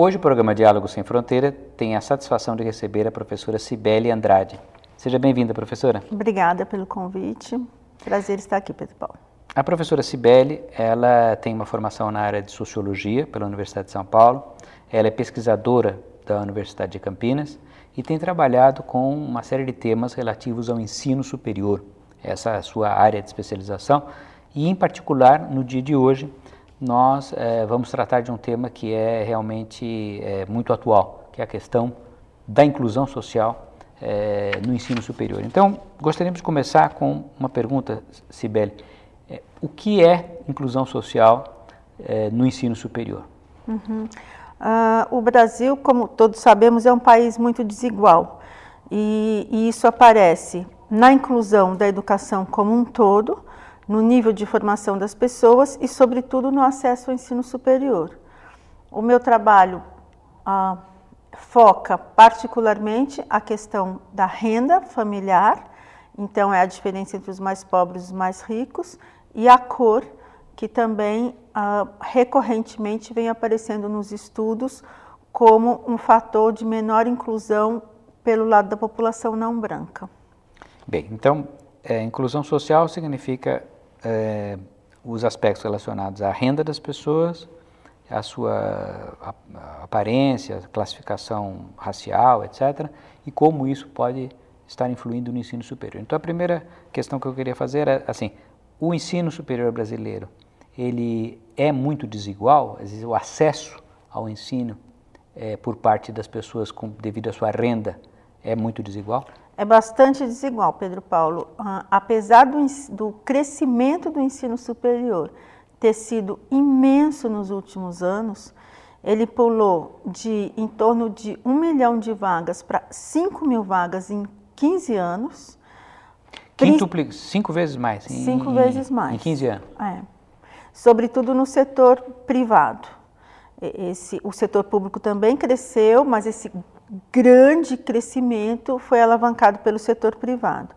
Hoje o programa Diálogo Sem Fronteira tem a satisfação de receber a professora Cibele Andrade. Seja bem-vinda, professora. Obrigada pelo convite. Prazer estar aqui, Pedro Paulo. A professora Cibele, ela tem uma formação na área de Sociologia pela Universidade de São Paulo. Ela é pesquisadora da Universidade de Campinas e tem trabalhado com uma série de temas relativos ao ensino superior. Essa é a sua área de especialização e, em particular, no dia de hoje, nós vamos tratar de um tema que é realmente muito atual, que é a questão da inclusão social no ensino superior. Então, gostaríamos de começar com uma pergunta, Cibele. O que é inclusão social no ensino superior? O Brasil, como todos sabemos, é um país muito desigual e isso aparece na inclusão da educação como um todo, no nível de formação das pessoas e, sobretudo, no acesso ao ensino superior. O meu trabalho foca particularmente a questão da renda familiar, então é a diferença entre os mais pobres e os mais ricos, e a cor, que também recorrentemente vem aparecendo nos estudos como um fator de menor inclusão pelo lado da população não branca. Bem, então, inclusão social significa os aspectos relacionados à renda das pessoas, à sua aparência, classificação racial, etc., e como isso pode estar influindo no ensino superior. Então, a primeira questão que eu queria fazer é, assim, o ensino superior brasileiro, ele é muito desigual, às vezes o acesso ao ensino por parte das pessoas devido à sua renda é muito desigual? É bastante desigual, Pedro Paulo. Apesar do crescimento do ensino superior ter sido imenso nos últimos anos, ele pulou de em torno de 1 milhão de vagas para 5 mil vagas em 15 anos. 5 vezes mais? 5 vezes mais. Em 15 anos? Sobretudo no setor privado. O setor público também cresceu, mas esse grande crescimento foi alavancado pelo setor privado.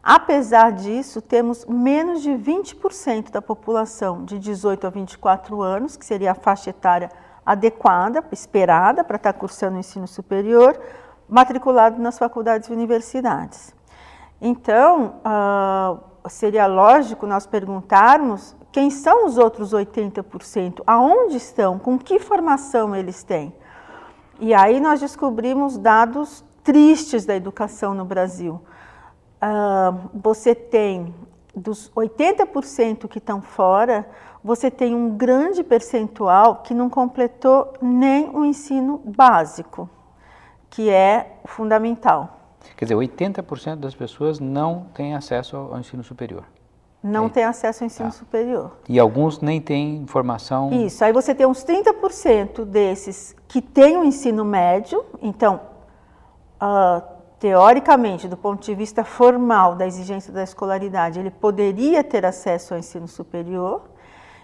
Apesar disso, temos menos de 20% da população de 18 a 24 anos, que seria a faixa etária adequada, esperada para estar cursando o ensino superior, matriculado nas faculdades e universidades. Então, seria lógico nós perguntarmos quem são os outros 80%, aonde estão, com que formação eles têm. E aí nós descobrimos dados tristes da educação no Brasil. Você tem, dos 80% que estão fora, você tem um grande percentual que não completou nem o ensino básico, que é fundamental. Quer dizer, 80% das pessoas não têm acesso ao ensino superior. Não tem acesso ao ensino superior. E alguns nem têm formação... Isso, aí você tem uns 30% desses que têm o ensino médio, então, teoricamente, do ponto de vista formal da exigência da escolaridade, ele poderia ter acesso ao ensino superior,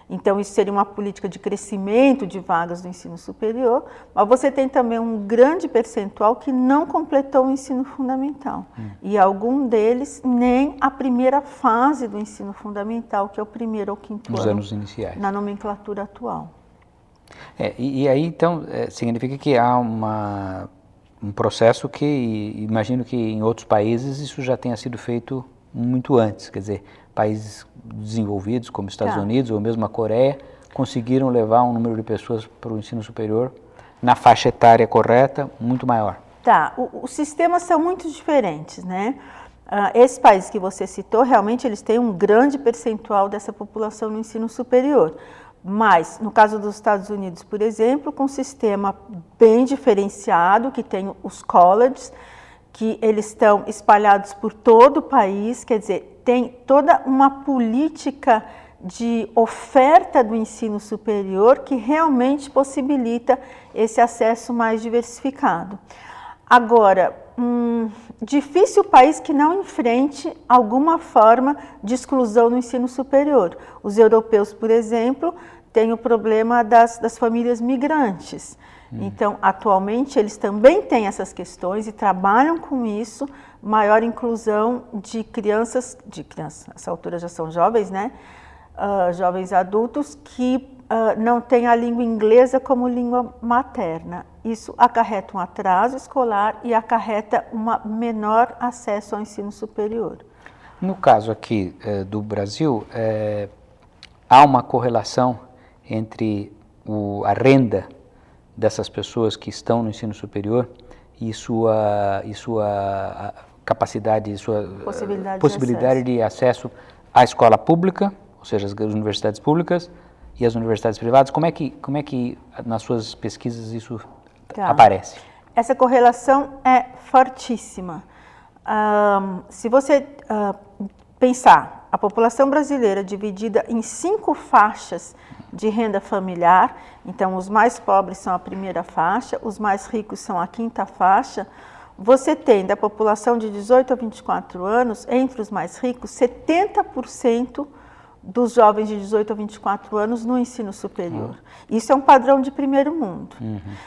então isso seria uma política de crescimento de vagas do ensino superior, mas você tem também um grande percentual que não completou o ensino fundamental. E algum deles nem a primeira fase do ensino fundamental, que é o 1º ao 5º ano. Nos anos iniciais. Na nomenclatura atual. E aí, então, significa que há um processo que, imagino que em outros países isso já tenha sido feito muito antes, quer dizer, países desenvolvidos como Estados Unidos ou mesmo a Coreia conseguiram levar um número de pessoas para o ensino superior na faixa etária correta muito maior. Os sistemas são muito diferentes, né? Esses países que você citou, realmente eles têm um grande percentual dessa população no ensino superior. Mas, no caso dos Estados Unidos, por exemplo, com um sistema bem diferenciado, que tem os colleges, que eles estão espalhados por todo o país, quer dizer, tem toda uma política de oferta do ensino superior que realmente possibilita esse acesso mais diversificado. Agora, difícil país que não enfrente alguma forma de exclusão no ensino superior. Os europeus, por exemplo, têm o problema das famílias migrantes. Então, atualmente, eles também têm essas questões e trabalham com isso, maior inclusão de crianças, nessa altura já são jovens, né? Jovens adultos que não tem a língua inglesa como língua materna. Isso acarreta um atraso escolar e acarreta um menor acesso ao ensino superior. No caso aqui do Brasil, há uma correlação entre a renda dessas pessoas que estão no ensino superior e sua capacidade, sua possibilidade de acesso à escola pública, ou seja, as universidades públicas e as universidades privadas. Como é que nas suas pesquisas isso aparece? Essa correlação é fortíssima. Se você pensar a população brasileira dividida em 5 faixas de renda familiar, então os mais pobres são a primeira faixa, os mais ricos são a 5ª faixa, você tem da população de 18 a 24 anos, entre os mais ricos, 70% dos jovens de 18 a 24 anos no ensino superior. Isso é um padrão de primeiro mundo.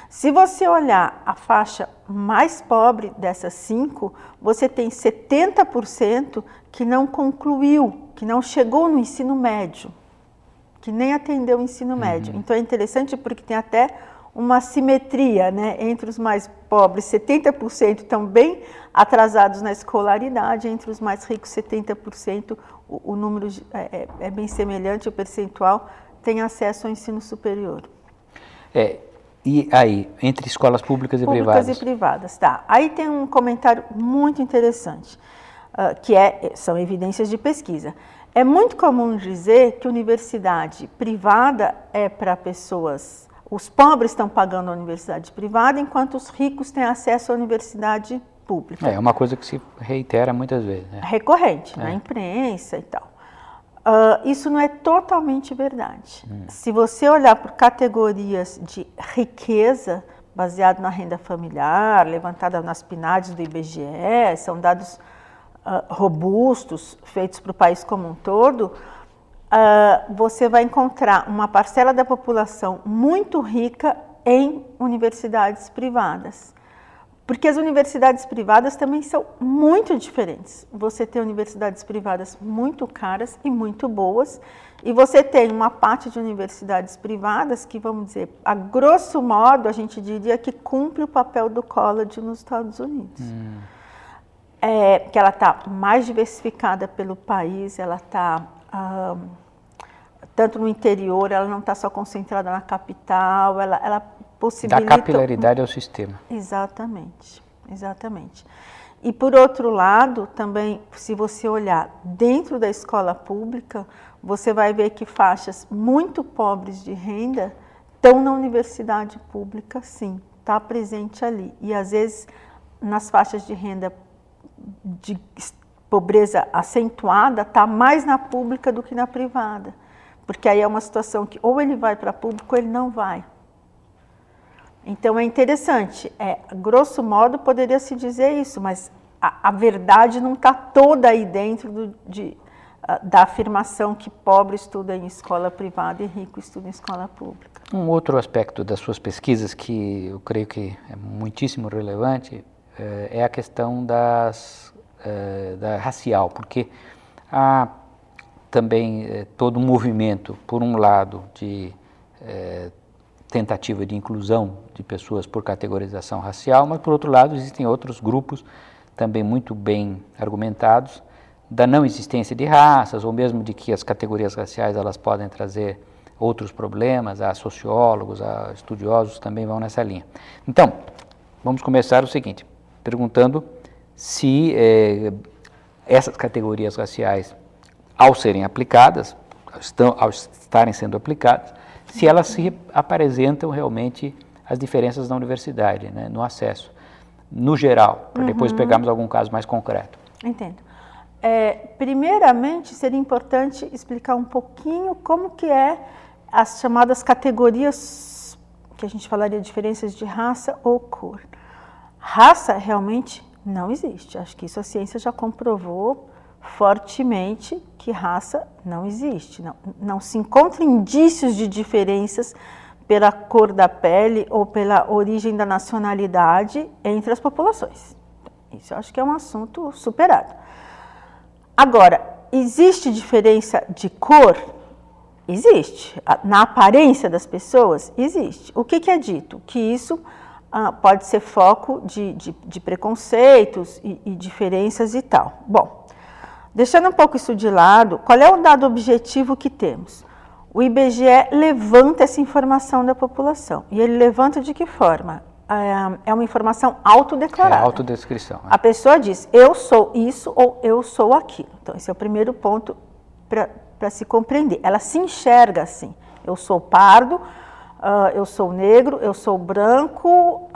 Se você olhar a faixa mais pobre dessas 5, você tem 70% que não concluiu, que não chegou no ensino médio, que nem atendeu o ensino médio. Então é interessante porque tem até uma simetria, né, entre os mais pobres, 70% estão bem atrasados na escolaridade, entre os mais ricos, 70%, o número é bem semelhante, o percentual tem acesso ao ensino superior. E aí, entre escolas públicas e privadas? Públicas e privadas, tá. Aí tem um comentário muito interessante, que são evidências de pesquisa. É muito comum dizer que universidade privada é para pessoas... Os pobres estão pagando a universidade privada, enquanto os ricos têm acesso à universidade pública. É uma coisa que se reitera muitas vezes. Né? Recorrente, na imprensa e tal. Isso não é totalmente verdade. Se você olhar por categorias de riqueza, baseado na renda familiar, levantada nas PNADs do IBGE, são dados robustos, feitos para o país como um todo, você vai encontrar uma parcela da população muito rica em universidades privadas. Porque as universidades privadas também são muito diferentes. Você tem universidades privadas muito caras e muito boas, e você tem uma parte de universidades privadas que, vamos dizer, a grosso modo, a gente diria que cumpre o papel do college nos Estados Unidos. Que ela está mais diversificada pelo país, ela está... tanto no interior, ela não está só concentrada na capital, ela possibilita... Dá capilaridade ao sistema. Exatamente, exatamente. E por outro lado, também, se você olhar dentro da escola pública, você vai ver que faixas muito pobres de renda estão na universidade pública, sim, está presente ali. E às vezes, nas faixas de renda de pobreza acentuada, está mais na pública do que na privada. Porque aí é uma situação que ou ele vai para público ou ele não vai. Então é interessante, grosso modo poderia se dizer isso, mas a verdade não está toda aí dentro da afirmação que pobre estuda em escola privada e rico estuda em escola pública. Um outro aspecto das suas pesquisas que eu creio que é muitíssimo relevante é a questão da racial, porque há também todo um movimento, por um lado, de tentativa de inclusão de pessoas por categorização racial, mas, por outro lado, existem outros grupos também muito bem argumentados da não existência de raças, ou mesmo de que as categorias raciais elas podem trazer outros problemas. Há sociólogos, há estudiosos também vão nessa linha. Então, vamos começar o seguinte, perguntando se essas categorias raciais, ao serem aplicadas, ao estarem sendo aplicadas, se elas se apresentam realmente as diferenças na universidade, né, no acesso, no geral, para depois pegarmos algum caso mais concreto. Entendo. Primeiramente, seria importante explicar um pouquinho como que as chamadas categorias, que a gente falaria de diferenças de raça ou cor. Raça realmente não existe. Acho que isso a ciência já comprovou fortemente que raça não existe. Não se encontram indícios de diferenças pela cor da pele ou pela origem da nacionalidade entre as populações. Isso eu acho que é um assunto superado. Agora, existe diferença de cor? Existe. Na aparência das pessoas, existe. O que é dito? Que isso pode ser foco de preconceitos e diferenças e tal. Bom, deixando um pouco isso de lado, qual é o dado objetivo que temos? O IBGE levanta essa informação da população. E ele levanta de que forma? É uma informação autodeclarada. É autodescrição. A pessoa diz, eu sou isso ou eu sou aquilo. Então, esse é o primeiro ponto para se compreender. Ela se enxerga assim. Eu sou pardo, eu sou negro, eu sou branco,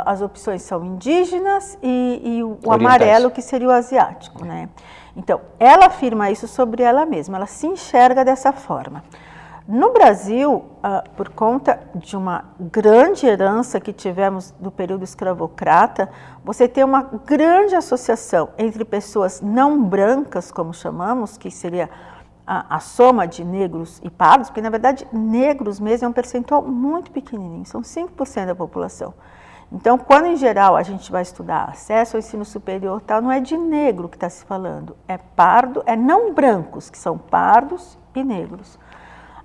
as opções são indígenas e o amarelo, que seria o asiático, né? Então, ela afirma isso sobre ela mesma, ela se enxerga dessa forma. No Brasil, por conta de uma grande herança que tivemos do período escravocrata, você tem uma grande associação entre pessoas não brancas, como chamamos, que seria a soma de negros e pardos, porque na verdade negros mesmo é um percentual muito pequenininho, são 5% da população. Então, quando em geral a gente vai estudar acesso ao ensino superior, tal, não é de negro que está se falando, é pardo, é não brancos, que são pardos e negros.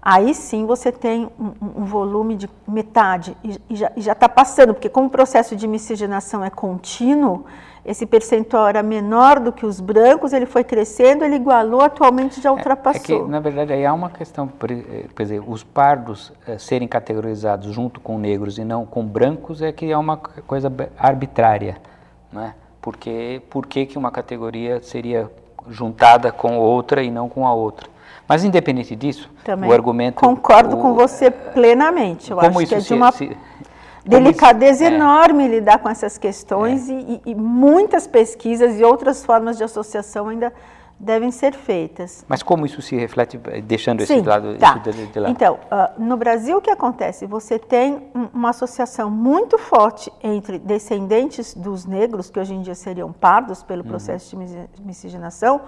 Aí sim você tem um volume de metade e já está passando, porque como o processo de miscigenação é contínuo, esse percentual era menor do que os brancos, ele foi crescendo, ele igualou, atualmente já ultrapassou. É que, na verdade, aí há uma questão, por exemplo, os pardos serem categorizados junto com negros e não com brancos é que é uma coisa arbitrária, né? Porque por que uma categoria seria juntada com outra e não com a outra? Mas independente disso, também o argumento... concordo com você plenamente, eu acho que é de uma delicadeza enorme lidar com essas questões e muitas pesquisas e outras formas de associação ainda devem ser feitas. Mas como isso se reflete, deixando esse lado, isso de lado? Então, no Brasil o que acontece? Você tem uma associação muito forte entre descendentes dos negros, que hoje em dia seriam pardos pelo processo de miscigenação,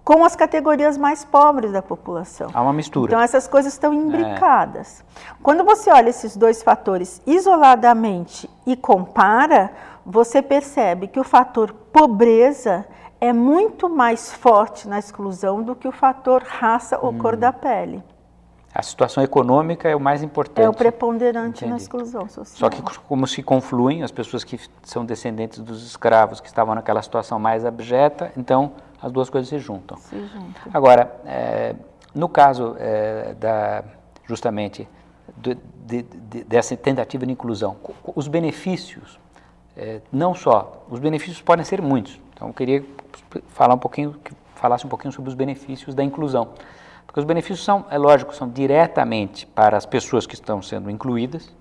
com as categorias mais pobres da população. Há uma mistura. Então, essas coisas estão imbricadas. Quando você olha esses dois fatores isoladamente e compara, você percebe que o fator pobreza é muito mais forte na exclusão do que o fator raça ou cor da pele. A situação econômica é o mais importante. É o preponderante na exclusão social. Só que como se confluem as pessoas que são descendentes dos escravos, que estavam naquela situação mais abjeta, então as duas coisas se juntam. Agora, no caso justamente dessa tentativa de inclusão, os benefícios, não só, os benefícios podem ser muitos. Então eu queria falar falasse um pouquinho sobre os benefícios da inclusão. Porque os benefícios são, é lógico, são diretamente para as pessoas que estão sendo incluídas.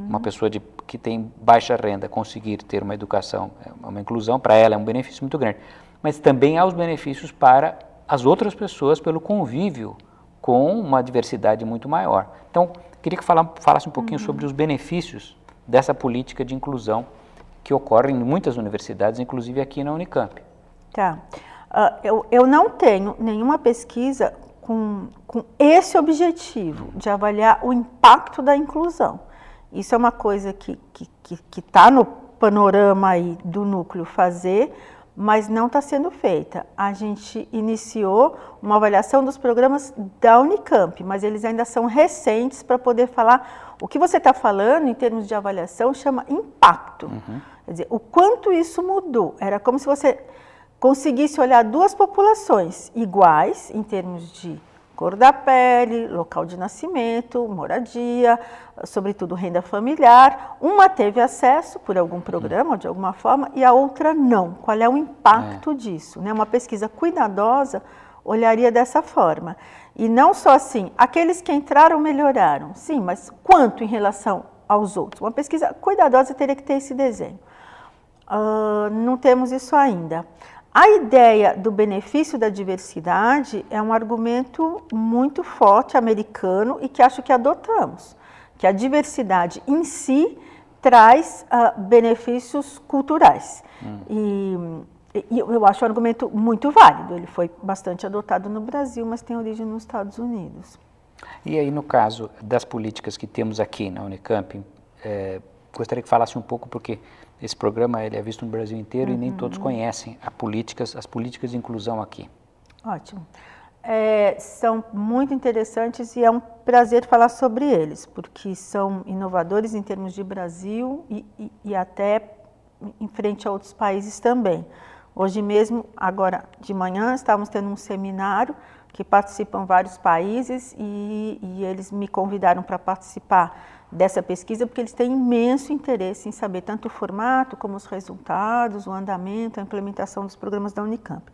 Uma pessoa que tem baixa renda conseguir ter uma educação, uma inclusão, para ela é um benefício muito grande. Mas também há os benefícios para as outras pessoas pelo convívio com uma diversidade muito maior. Então, queria que falasse um pouquinho sobre os benefícios dessa política de inclusão que ocorre em muitas universidades, inclusive aqui na Unicamp. Tá. Eu não tenho nenhuma pesquisa com esse objetivo de avaliar o impacto da inclusão. Isso é uma coisa que está no panorama aí do núcleo fazer, mas não está sendo feita. A gente iniciou uma avaliação dos programas da Unicamp, mas eles ainda são recentes para poder falar. O que você está falando em termos de avaliação chama impacto. Quer dizer, o quanto isso mudou. Era como se você conseguisse olhar duas populações iguais em termos de cor da pele, local de nascimento, moradia, sobretudo renda familiar. Uma teve acesso por algum programa ou de alguma forma e a outra não. Qual é o impacto disso? Né? Uma pesquisa cuidadosa olharia dessa forma. E não só assim, aqueles que entraram melhoraram. Sim, mas quanto em relação aos outros? Uma pesquisa cuidadosa teria que ter esse desenho. Não temos isso ainda. A ideia do benefício da diversidade é um argumento muito forte americano e que acho que adotamos, que a diversidade em si traz benefícios culturais. E eu acho um argumento muito válido, ele foi bastante adotado no Brasil, mas tem origem nos Estados Unidos. E aí, no caso das políticas que temos aqui na Unicamp, gostaria que falasse um pouco, porque esse programa ele é visto no Brasil inteiro e nem todos conhecem as políticas de inclusão aqui. Ótimo. São muito interessantes e é um prazer falar sobre eles, porque são inovadores em termos de Brasil e até em frente a outros países também. Hoje mesmo, agora de manhã, estávamos tendo um seminário que participam vários países e eles me convidaram para participar dessa pesquisa porque eles têm imenso interesse em saber tanto o formato como os resultados, o andamento, a implementação dos programas da Unicamp.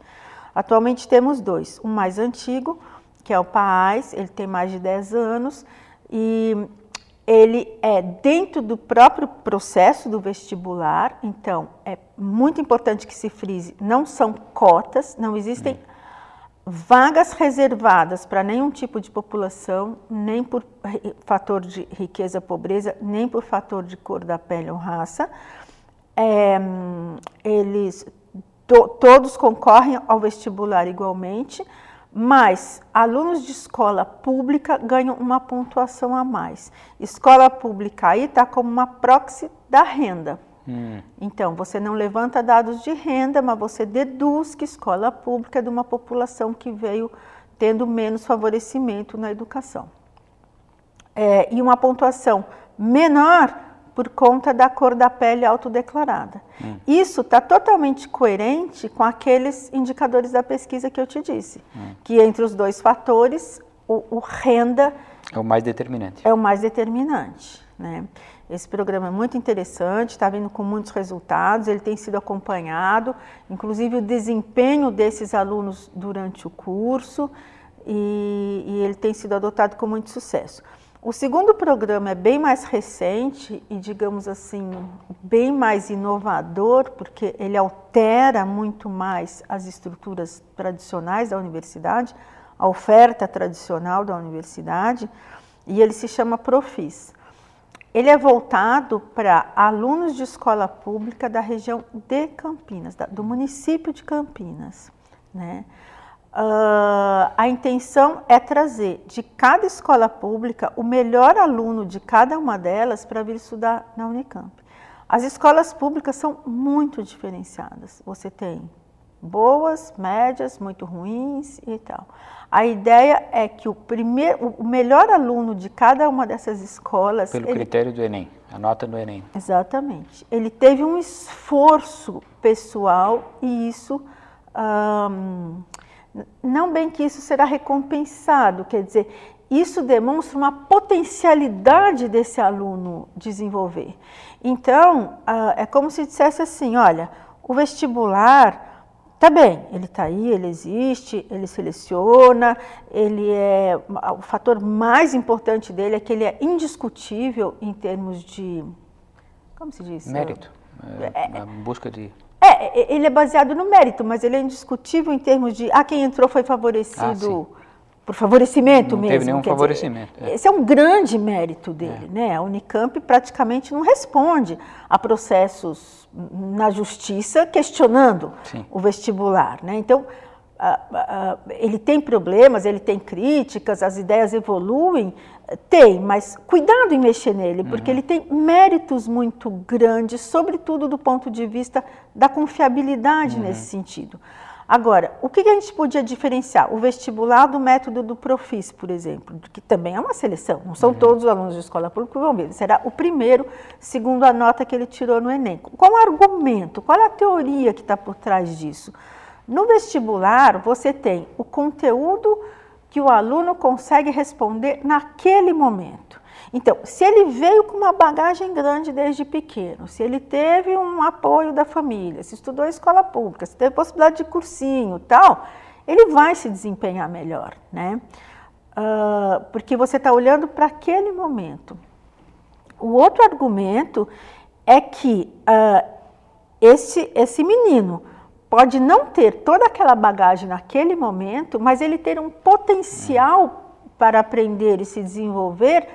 Atualmente temos dois, um mais antigo, que é o PAAS, ele tem mais de 10 anos e ele é dentro do próprio processo do vestibular, então é muito importante que se frise, não são cotas, não existem vagas reservadas para nenhum tipo de população, nem por fator de riqueza, pobreza, nem por fator de cor da pele ou raça. Todos concorrem ao vestibular igualmente, mas alunos de escola pública ganham uma pontuação a mais. Escola pública aí está como uma proxy da renda. Então, você não levanta dados de renda, mas você deduz que escola pública é de uma população que veio tendo menos favorecimento na educação. E uma pontuação menor por conta da cor da pele autodeclarada. Isso está totalmente coerente com aqueles indicadores da pesquisa que eu te disse, que entre os dois fatores, o renda é o mais determinante. É o mais determinante, né? Esse programa é muito interessante, está vindo com muitos resultados, ele tem sido acompanhado, inclusive o desempenho desses alunos durante o curso, e ele tem sido adotado com muito sucesso. O segundo programa é bem mais recente e, digamos assim, bem mais inovador, porque ele altera muito mais as estruturas tradicionais da universidade, a oferta tradicional da universidade, e ele se chama Profis. Ele é voltado para alunos de escola pública da região de Campinas, do município de Campinas, né? A intenção é trazer de cada escola pública o melhor aluno de cada uma delas para vir estudar na Unicamp. As escolas públicas são muito diferenciadas. Você tem boas, médias, muito ruins e tal. A ideia é que o melhor aluno de cada uma dessas escolas... Pelo critério do Enem, a nota do Enem. Exatamente. Ele teve um esforço pessoal e isso... não bem que isso será recompensado, quer dizer, isso demonstra uma potencialidade desse aluno desenvolver. Então, é como se dissesse assim, olha, o vestibular, tá bem, ele está aí, ele existe, ele seleciona, o fator mais importante dele é que ele é indiscutível em termos de, como se diz? Mérito, a busca de... ele é baseado no mérito, mas ele é indiscutível em termos de quem entrou foi favorecido por favorecimento não mesmo. Não teve nenhum favorecimento. Esse é um grande mérito dele, né? A Unicamp praticamente não responde a processos na justiça questionando o vestibular, né? Então, ele tem problemas, ele tem críticas, as ideias evoluem, mas cuidado em mexer nele, porque ele tem méritos muito grandes, sobretudo do ponto de vista da confiabilidade nesse sentido. Agora, o que a gente podia diferenciar? O vestibular do método do Profis, por exemplo, que também é uma seleção, não são todos os alunos de escola pública que vão ver, será o primeiro, segundo a nota que ele tirou no Enem. Qual o argumento, qual a teoria que está por trás disso? No vestibular, você tem o conteúdo que o aluno consegue responder naquele momento. Então, se ele veio com uma bagagem grande desde pequeno, se ele teve um apoio da família, se estudou em escola pública, se teve possibilidade de cursinho e tal, ele vai se desempenhar melhor, né? Porque você está olhando para aquele momento. O outro argumento é que esse menino pode não ter toda aquela bagagem naquele momento, mas ele ter um potencial para aprender e se desenvolver,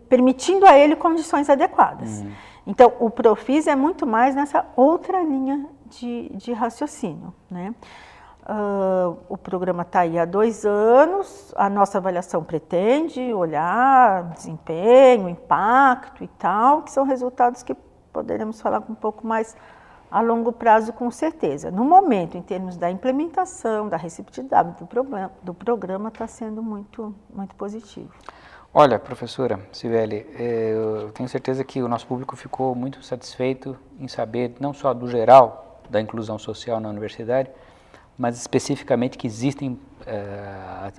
permitindo a ele condições adequadas. Então, o Profis é muito mais nessa outra linha de raciocínio, né? O programa está aí há 2 anos, a nossa avaliação pretende olhar desempenho, impacto e tal, que são resultados que poderemos falar com um pouco mais A longo prazo, com certeza. No momento, em termos da implementação, da receptividade do programa está sendo muito positivo. Olha, professora Cibele, eu tenho certeza que o nosso público ficou muito satisfeito em saber não só do geral da inclusão social na universidade, mas especificamente que existem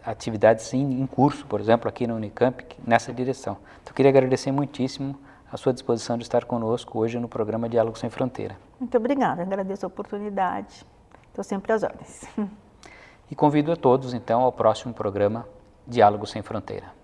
atividades em curso, por exemplo, aqui na Unicamp, nessa direção. Então, eu queria agradecer muitíssimo a sua disposição de estar conosco hoje no programa Diálogo Sem Fronteira. Muito obrigada, agradeço a oportunidade, estou sempre às ordens. E convido a todos, então, ao próximo programa Diálogo Sem Fronteira.